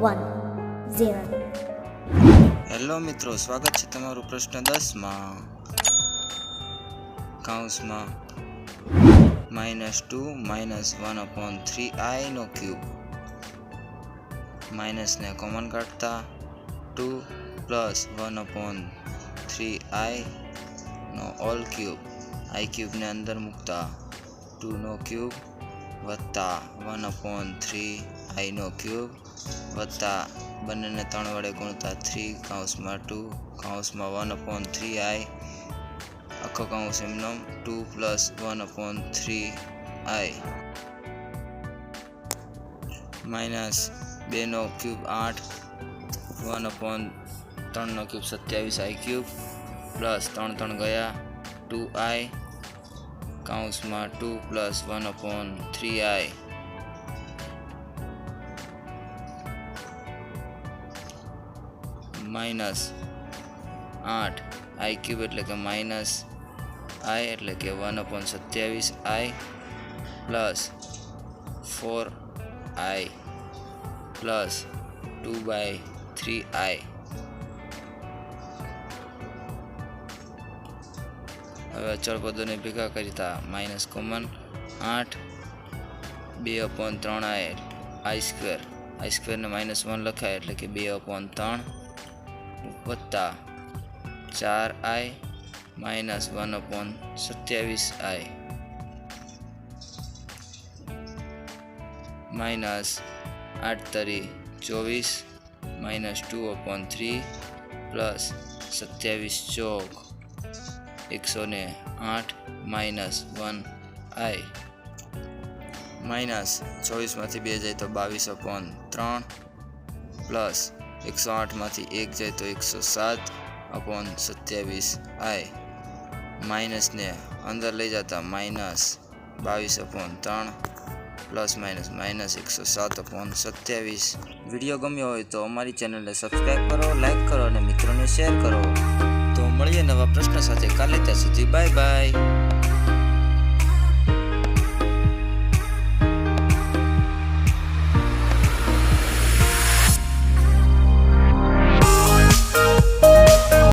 1 0. Hello મિત્રો, સ્વાગત છે તમારું પ્રશ્ન 10 માં કૌંસમાં -2 -1/3i નો ક્યુબ માઇનસને કોમન કાઢતા 2 + 1/3i નો ઓલ ક્યુબ i ક્યુબને અંદર મૂકતા 2 નો ક્યુબ વત્તા 1/3i નો ક્યુબ વત્તા બંનેને 3 વડે ગુણતા 3 કૌંસમાં 2 કૌંસમાં 1/3i આખો કૌંસ એમનો 2 + 1/3i -2 નો ક્યુબ 8 1/3 નો ક્યુબ 27i ક્યુબ પ્લસ 3 3 ગયા 2i કૌંસમાં 2 + 1/3i -8 i ક્યુબ એટલે કે માઇનસ i એટલે કે 1/27i plus 4i plus 2/3i હવે અચળ પદોને ભેગા કરતા માઇનસ કોમન 8 2/3i i સ્ક્વેરને -1 લખાય એટલે કે 2/3 વત્તા 4i -1/27i -8 તરી 24 -2/3 પ્લસ 27 ચોક 108 -1i -24 માંથી 2 જાય તો 22/3 પ્લસ 108 માંથી 1 જાય તો 107/27i માઇનસને અંદર લઈ જતા -22/3 પ્લસ માઇનસ -107/27. વિડીયો ગમ્યો હોય તો અમારી ચેનલને સબસ્ક્રાઈબ કરો, લાઈક કરો અને મિત્રોને શેર કરો. તો મળીએ નવા પ્રશ્ન સાથે કાલે. ત્યાં સુધી બાય બાય.